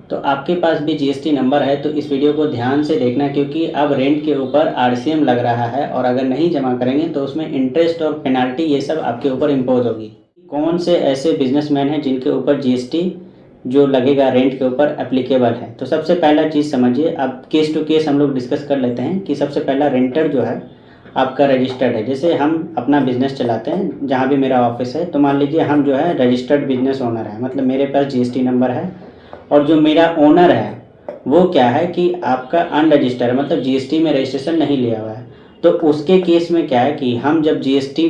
तो आपके पास भी जीएसटी नंबर है तो इस वीडियो को ध्यान से देखना, क्योंकि अब रेंट के ऊपर आरसीएम लग रहा है और अगर नहीं जमा करेंगे तो उसमें इंटरेस्ट और पेनाल्टी ये सब आपके ऊपर इम्पोज होगी। कौन से ऐसे बिजनेसमैन हैं जिनके ऊपर जीएसटी जो लगेगा रेंट के ऊपर एप्लीकेबल है। तो सबसे पहला चीज़ समझिए, अब केस टू केस हम लोग डिस्कस कर लेते हैं कि सबसे पहला रेंटर जो है आपका रजिस्टर्ड है। जैसे हम अपना बिजनेस चलाते हैं, जहाँ भी मेरा ऑफिस है, तो मान लीजिए हम जो है रजिस्टर्ड बिजनेस ओनर है, मतलब मेरे पास जीएसटी नंबर है। और जो मेरा ओनर है वो क्या है कि आपका अनरजिस्टर्ड है, मतलब जीएसटी में रजिस्ट्रेशन नहीं लिया हुआ है। तो उसके केस में क्या है कि हम जब जीएसटी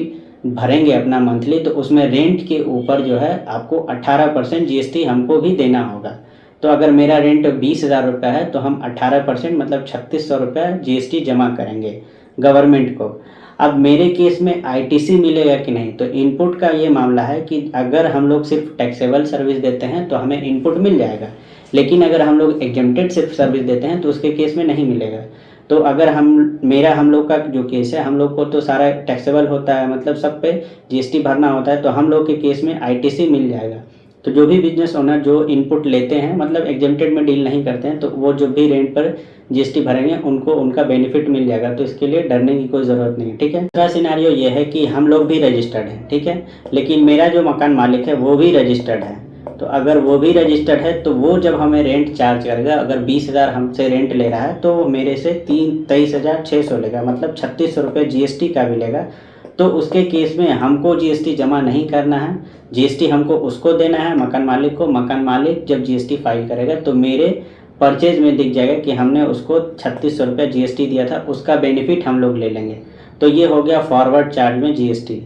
भरेंगे अपना मंथली, तो उसमें रेंट के ऊपर जो है आपको 18% जीएसटी हमको भी देना होगा। तो अगर मेरा रेंट 20,000 रुपये है तो हम 18% मतलब 3600 रुपये जीएसटी जमा करेंगे गवर्नमेंट को। अब मेरे केस में आईटीसी मिलेगा कि नहीं, तो इनपुट का ये मामला है कि अगर हम लोग सिर्फ टैक्सेबल सर्विस देते हैं तो हमें इनपुट मिल जाएगा, लेकिन अगर हम लोग एग्जेम्प्टेड सिर्फ सर्विस देते हैं तो उसके केस में नहीं मिलेगा। तो अगर हम लोग का जो केस है, हम लोग को तो सारा टैक्सेबल होता है, मतलब सब पे जीएसटी भरना होता है, तो हम लोग के केस में आईटीसी मिल जाएगा। तो जो भी बिजनेस ओनर जो इनपुट लेते हैं, मतलब एग्जेम्प्टेड में डील नहीं करते हैं, तो वो जो भी रेंट पर जीएसटी भरेंगे उनको उनका बेनिफिट मिल जाएगा। तो इसके लिए डरने की कोई ज़रूरत नहीं है, ठीक है। दूसरा सिनारियो ये है कि हम लोग भी रजिस्टर्ड हैं, ठीक है, लेकिन मेरा जो मकान मालिक है वो भी रजिस्टर्ड है। तो अगर वो भी रजिस्टर्ड है तो वो जब हमें रेंट चार्ज करेगा, अगर 20,000 हमसे रेंट ले रहा है तो मेरे से 23,600 लेगा, मतलब 3600 रुपये जीएसटी का भी लेगा। तो उसके केस में हमको जीएसटी जमा नहीं करना है, जीएसटी हमको उसको देना है, मकान मालिक को। मकान मालिक जब जीएसटी फाइल करेगा तो मेरे परचेज में दिख जाएगा कि हमने उसको 3600 रुपये जीएसटी दिया था, उसका बेनिफिट हम लोग ले लेंगे। तो ये हो गया फॉरवर्ड चार्ज में जीएसटी।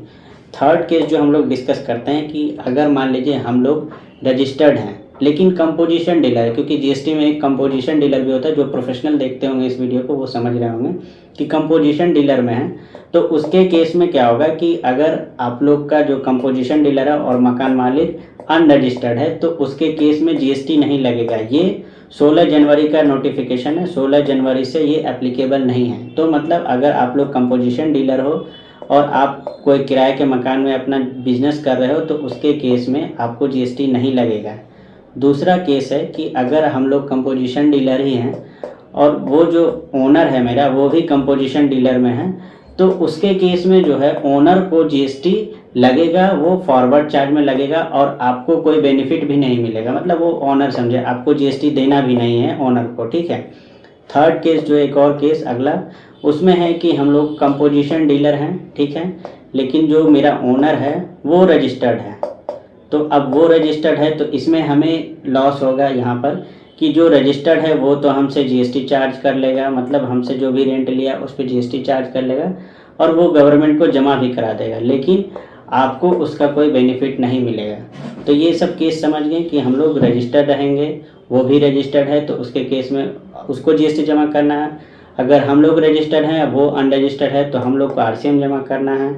थर्ड केस जो हम लोग डिस्कस करते हैं कि अगर मान लीजिए हम लोग रजिस्टर्ड हैं लेकिन कंपोजिशन डीलर है, क्योंकि जीएसटी में एक कंपोजिशन डीलर भी होता है। जो प्रोफेशनल देखते होंगे इस वीडियो को वो समझ रहे होंगे कि कंपोजिशन डीलर में है। तो उसके केस में क्या होगा कि अगर आप लोग का जो कंपोजिशन डीलर है और मकान मालिक अनरजिस्टर्ड है तो उसके केस में जीएसटी नहीं लगेगा। ये 16 जनवरी का नोटिफिकेशन है, 16 जनवरी से ये एप्लीकेबल नहीं है। तो मतलब अगर आप लोग कंपोजिशन डीलर हो और आप कोई किराए के मकान में अपना बिजनेस कर रहे हो तो उसके केस में आपको जीएसटी नहीं लगेगा। दूसरा केस है कि अगर हम लोग कंपोजिशन डीलर ही हैं और वो जो ओनर है मेरा वो भी कंपोजिशन डीलर में है, तो उसके केस में जो है ओनर को जीएसटी लगेगा, वो फॉरवर्ड चार्ज में लगेगा और आपको कोई बेनिफिट भी नहीं मिलेगा। मतलब वो ओनर समझे, आपको जीएसटी देना भी नहीं है ओनर को, ठीक है। थर्ड केस जो एक और केस अगला उसमें है कि हम लोग कंपोजिशन डीलर हैं, ठीक है, लेकिन जो मेरा ओनर है वो रजिस्टर्ड है। तो अब वो रजिस्टर्ड है तो इसमें हमें लॉस होगा यहाँ पर कि जो रजिस्टर्ड है वो तो हमसे जीएसटी चार्ज कर लेगा, मतलब हमसे जो भी रेंट लिया उस पर जीएसटी चार्ज कर लेगा और वो गवर्नमेंट को जमा भी करा देगा, लेकिन आपको उसका कोई बेनिफिट नहीं मिलेगा। तो ये सब केस समझ गए कि हम लोग रजिस्टर्ड रहेंगे, वो भी रजिस्टर्ड है तो उसके केस में उसको जीएसटी जमा करना है। अगर हम लोग रजिस्टर्ड हैं वो अनरजिस्टर्ड है तो हम लोग को आरसीएम जमा करना है।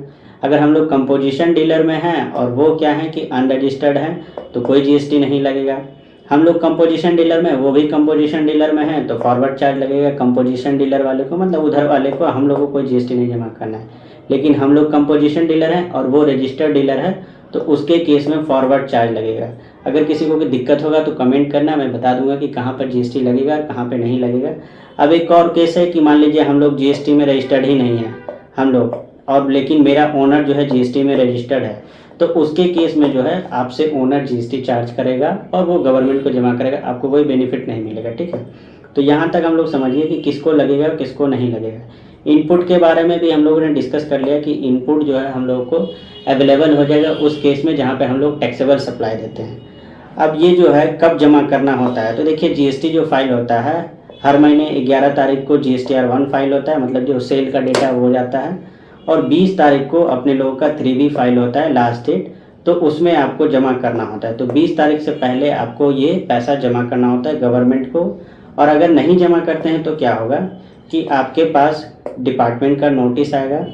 अगर हम लोग कंपोजिशन डीलर में हैं और वो क्या है कि अनरजिस्टर्ड है तो कोई जीएसटी नहीं लगेगा। हम लोग कंपोजिशन डीलर में, वो भी कंपोजिशन डीलर में है तो फॉरवर्ड चार्ज लगेगा कंपोजिशन डीलर वाले को, मतलब उधर वाले को। हम लोग को कोई जीएसटी नहीं जमा करना है। लेकिन हम लोग कंपोजिशन डीलर हैं और वो रजिस्टर्ड डीलर है तो उसके केस में फॉरवर्ड चार्ज लगेगा। अगर किसी को कोई दिक्कत होगा तो कमेंट करना, मैं बता दूंगा कि कहाँ पर जीएसटी लगेगा कहाँ पर नहीं लगेगा। अब एक और केस है कि मान लीजिए हम लोग जीएसटी में रजिस्टर्ड ही नहीं है हम लोग, और लेकिन मेरा ओनर जो है जीएसटी में रजिस्टर्ड है, तो उसके केस में जो है आपसे ओनर जीएसटी चार्ज करेगा और वो गवर्नमेंट को जमा करेगा, आपको कोई बेनिफिट नहीं मिलेगा, ठीक है। तो यहाँ तक हम लोग समझिए कि किसको लगेगा और किसको नहीं लगेगा। इनपुट के बारे में भी हम लोगों ने डिस्कस कर लिया कि इनपुट जो है हम लोगों को अवेलेबल हो जाएगा उस केस में जहाँ पे हम लोग टैक्सेबल सप्लाई देते हैं। अब ये जो है कब जमा करना होता है, तो देखिए जीएसटी जो फाइल होता है हर महीने 11 तारीख को GSTR 1 फाइल होता है, मतलब जो सेल का डेटा हो जाता है, और 20 तारीख को अपने लोगों का 3B फाइल होता है लास्ट डेट, तो उसमें आपको जमा करना होता है। तो 20 तारीख से पहले आपको ये पैसा जमा करना होता है गवर्नमेंट को। और अगर नहीं जमा करते हैं तो क्या होगा कि आपके पास डिपार्टमेंट का नोटिस आएगा,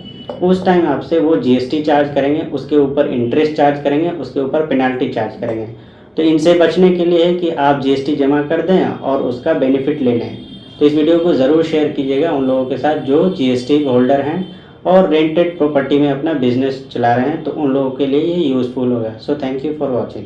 उस टाइम आपसे वो जीएसटी चार्ज करेंगे, उसके ऊपर इंटरेस्ट चार्ज करेंगे, उसके ऊपर पेनाल्टी चार्ज करेंगे। तो इनसे बचने के लिए है कि आप जीएसटी जमा कर दें और उसका बेनिफिट ले लें। तो इस वीडियो को ज़रूर शेयर कीजिएगा उन लोगों के साथ जो जीएसटी होल्डर हैं और रेंटेड प्रॉपर्टी में अपना बिजनेस चला रहे हैं, तो उन लोगों के लिए ये यूज़फुल होगा। So thank you for watching.